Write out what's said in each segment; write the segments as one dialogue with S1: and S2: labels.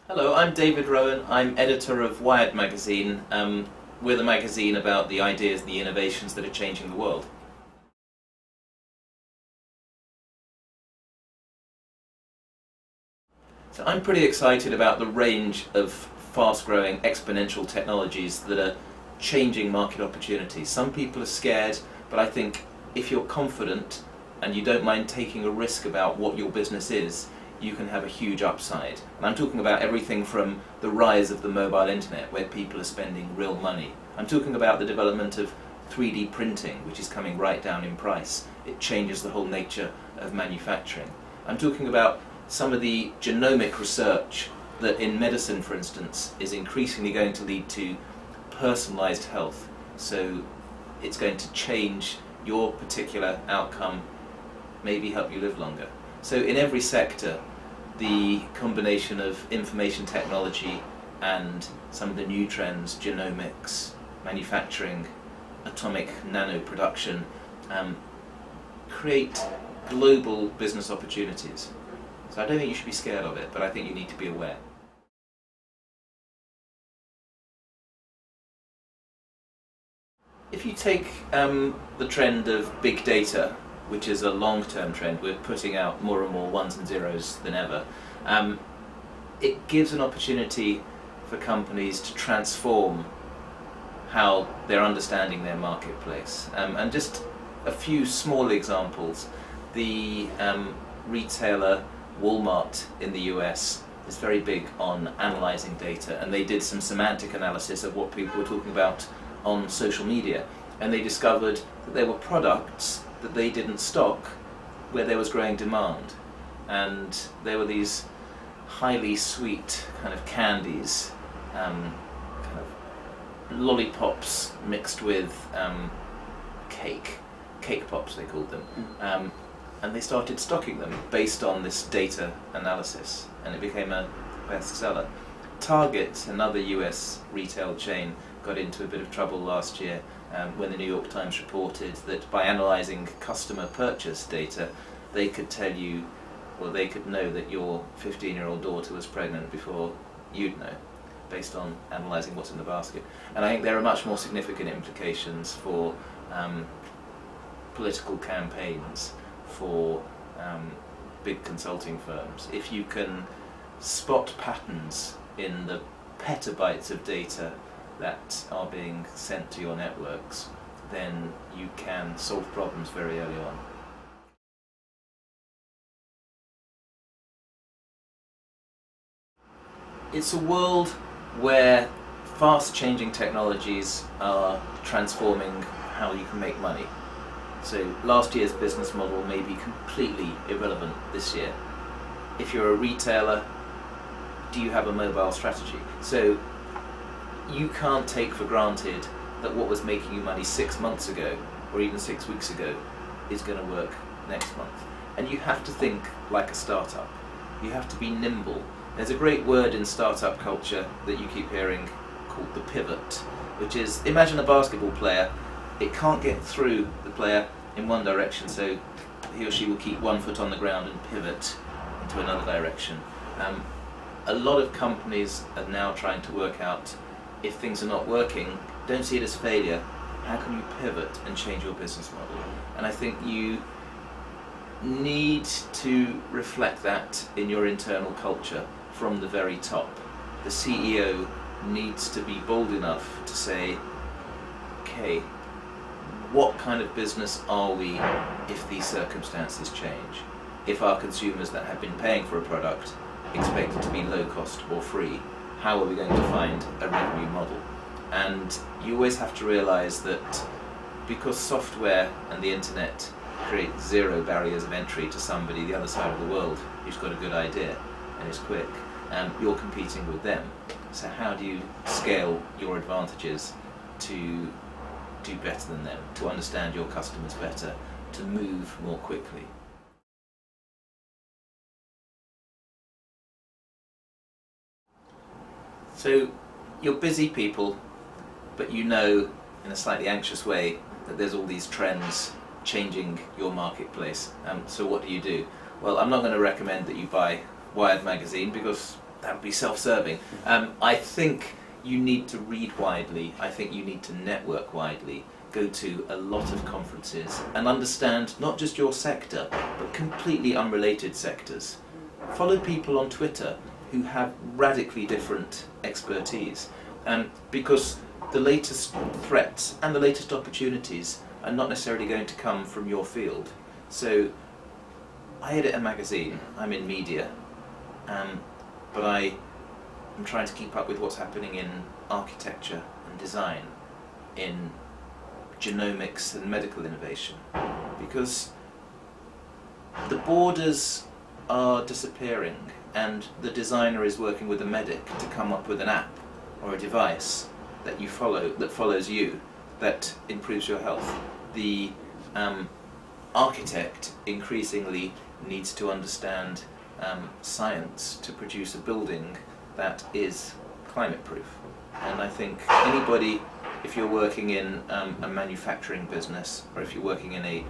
S1: Hello, I'm David Rowan. I'm editor of Wired magazine. We're the magazine about the ideas and the innovations that are changing the world. So I'm pretty excited about the range of fast-growing exponential technologies that are changing market opportunities. Some people are scared, but I think if you're confident and you don't mind taking a risk about what your business is, you can have a huge upside. And I'm talking about everything from the rise of the mobile internet, where people are spending real money. I'm talking about the development of 3D printing, which is coming right down in price. It changes the whole nature of manufacturing. I'm talking about some of the genomic research that in medicine, for instance, is increasingly going to lead to personalized health. So it's going to change your particular outcome, maybe help you live longer. So in every sector, the combination of information technology and some of the new trends, genomics, manufacturing, atomic nano production, create global business opportunities. So I don't think you should be scared of it, but I think you need to be aware. If you take the trend of big data, which is a long-term trend, we're putting out more and more ones and zeros than ever, it gives an opportunity for companies to transform how they're understanding their marketplace. And just a few small examples. The retailer Walmart in the US is very big on analysing data, and they did some semantic analysis of what people were talking about on social media, and they discovered that there were products that they didn't stock where there was growing demand, and there were these highly sweet kind of candies, kind of lollipops mixed with cake pops they called them, and they started stocking them based on this data analysis, and it became a bestseller. Target, another US retail chain, got into a bit of trouble last year when the New York Times reported that by analysing customer purchase data, they could tell you, well, they could know that your 15-year-old daughter was pregnant before you'd know, based on analysing what's in the basket. And I think there are much more significant implications for political campaigns, for big consulting firms. If you can spot patterns in the petabytes of data that are being sent to your networks, then you can solve problems very early on. It's a world where fast-changing technologies are transforming how you can make money. So last year's business model may be completely irrelevant this year. If you're a retailer, do you have a mobile strategy? So you can't take for granted that what was making you money 6 months ago or even 6 weeks ago is going to work next month. And you have to think like a startup. You have to be nimble. There's a great word in startup culture that you keep hearing called the pivot, which is, imagine a basketball player. It can't get through the player in one direction, so he or she will keep one foot on the ground and pivot into another direction. A lot of companies are now trying to work out, if things are not working, don't see it as failure. How can you pivot and change your business model? And I think you need to reflect that in your internal culture from the very top. The CEO needs to be bold enough to say, okay, what kind of business are we if these circumstances change? If our consumers that have been paying for a product expect it to be low cost or free, how are we going to find a revenue model? And you always have to realise that because software and the internet create zero barriers of entry to somebody the other side of the world who's got a good idea and is quick, you're competing with them. So how do you scale your advantages to do better than them, to understand your customers better, to move more quickly? So you're busy people, but you know in a slightly anxious way that there's all these trends changing your marketplace. So what do? Well, I'm not going to recommend that you buy Wired magazine because that would be self-serving. I think you need to read widely. I think you need to network widely. Go to a lot of conferences and understand not just your sector, but completely unrelated sectors. Follow people on Twitter who have radically different expertise, because the latest threats and the latest opportunities are not necessarily going to come from your field. So I edit a magazine, I'm in media, but I am trying to keep up with what's happening in architecture and design, in genomics and medical innovation, because the borders are disappearing and the designer is working with a medic to come up with an app or a device that you follow, that follows you, that improves your health. The architect increasingly needs to understand science to produce a building that is climate proof. And I think anybody, if you're working in a manufacturing business, or if you're working in a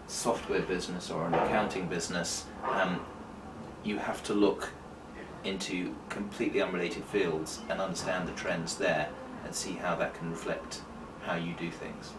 S1: software business or an accounting business, you have to look into completely unrelated fields and understand the trends there and see how that can reflect how you do things.